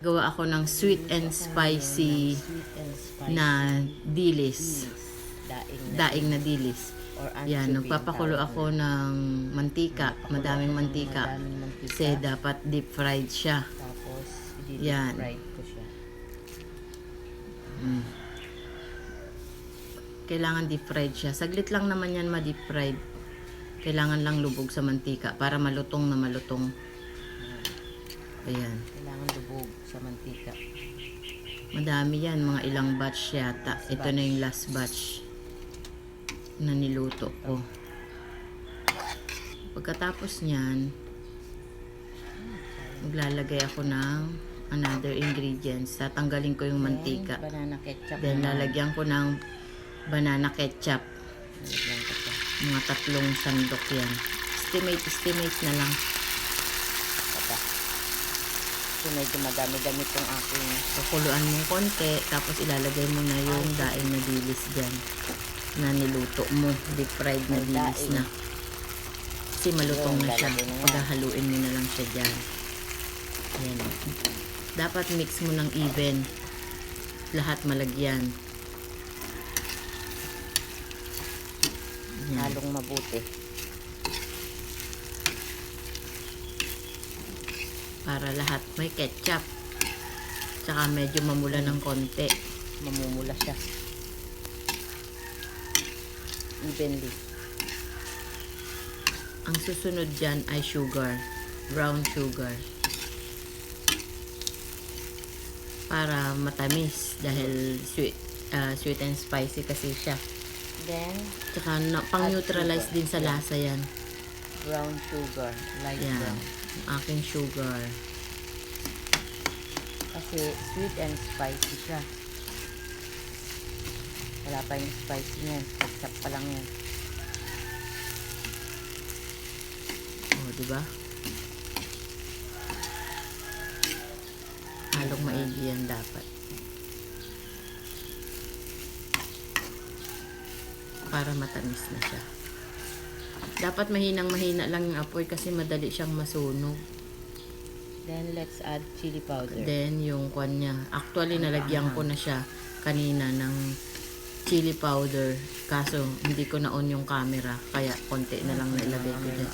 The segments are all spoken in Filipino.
Gawa ako ng sweet and spicy na dilis. Daing na dilis. Yan, nagpapakulo ako ng mantika, madaming mantika. Kasi dapat deep fried siya. Tapos, Yan. i-deep fried ko siya. Kailangan deep fried siya. Saglit lang naman yan ma-deep fried. Kailangan lang lubog sa mantika para malutong na malutong. Ayan. Kailangan lubog sa mantika. Madami yan, mga ilang batch yata. Ito na yung last batch na niluto ko. Pagkatapos niyan, maglalagay ako ng another ingredients. Tatanggalin ko yung mantika. Banana ketchup. Then lalagyan ko ng banana ketchup. Lalagyan ko pa. Mga 3 sandok yan. Estimate na lang. Papa. So, medyo madami-dami itong aking. Kukuluan mo konti, tapos ilalagay mo na yung daing na dilis dyan na niluto mo. Deep fried na dilis na. Kasi malutong na siya. Paghahaluin mo na lang siya dyan. Ayan. Dapat mix mo ng even. Lahat malagyan. Ayan. Halong mabuti. Para lahat may ketchup. Tsaka medyo mamula ng konti. Mamumula siya. Evenly. Ang susunod dyan ay sugar. Brown sugar. Para matamis. Dahil sweet and spicy kasi siya. Then, Tsaka pang-neutralize din sa lasa yan. brown sugar. Light Yan. brown. Ang aking sugar. Kasi sweet and spicy siya. Wala pa yung spicy niyan. Ketchup pa lang yan. O, diba? Halong maigi yan dapat. Para matamis na siya. Dapat mahinang-mahina lang yung apoy kasi madali siyang masunog. Then, let's add chili powder. Then, yung kwan niya. Actually, nalagyan ko na siya kanina ng chili powder. Kaso, hindi ko na-on yung camera. Kaya, konti na lang nilagay ko dyan.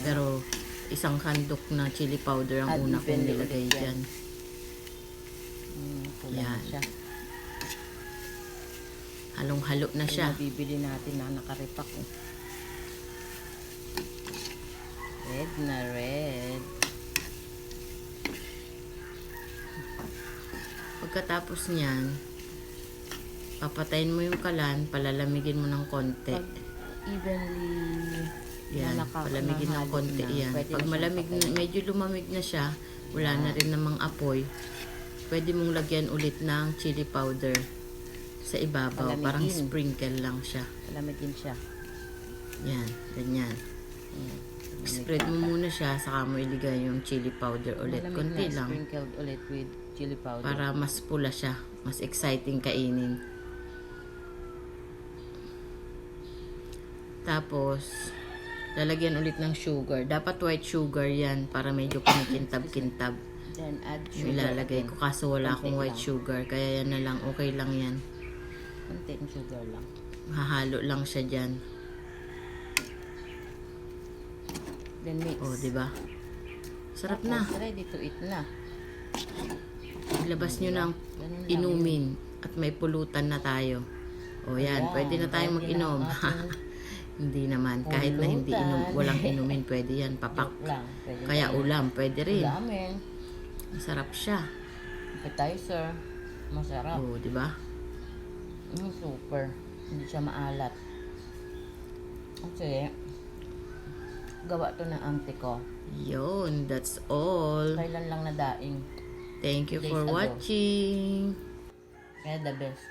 Pero, isang handok na chili powder ang una kong nilagay dyan. Kulang Yan. siya. Halong-halo na siya. Yung nabibili natin na nakaripak. Red na red. Pagkatapos niyan, papatayin mo yung kalan, palalamigin mo ng konti. Pag evenly Yan, palamigin ng konti yan. Pag malamig na, medyo lumamig na siya, wala na rin namang apoy, pwede mong lagyan ulit ng chili powder sa ibabaw. Palamigin. Parang sprinkle lang siya. Palamigin siya. Yan, ganyan. Spread mo muna siya, saka mo iligay yung chili powder ulit. Malamig Konti na, lang. sprinkled ulit with chili powder. Para mas pula siya. Mas exciting kainin. Tapos, lalagyan ulit ng sugar. Dapat white sugar yan para medyo kumikintab-kintab. Then add Yung sugar. ilalagay ko. Kaso wala akong white sugar. Kaya yan na lang. Okay lang yan. Konting sugar lang. Hahalo lang siya dyan. Then mix. O, diba? Sarap na. Tapos, ready to eat na. Ilabas nyo ng Ganun lang. inumin. At may pulutan na tayo. O, yan. Ayan, Pwede na tayong pwede mag-inom. na ang ating Hindi naman. Kahit na hindi walang inumin, pwede yan. Papak. joke lang. Pwede Kaya na. ulam, pwede rin. Ulamin. Masarap siya. Appetizer. Masarap. O, diba? Super. Hindi siya maalat. Kasi, gawa to ng auntie ko. Yun, that's all. Kailan lang na daing. Thank you Days for ago. watching. Kaya the best.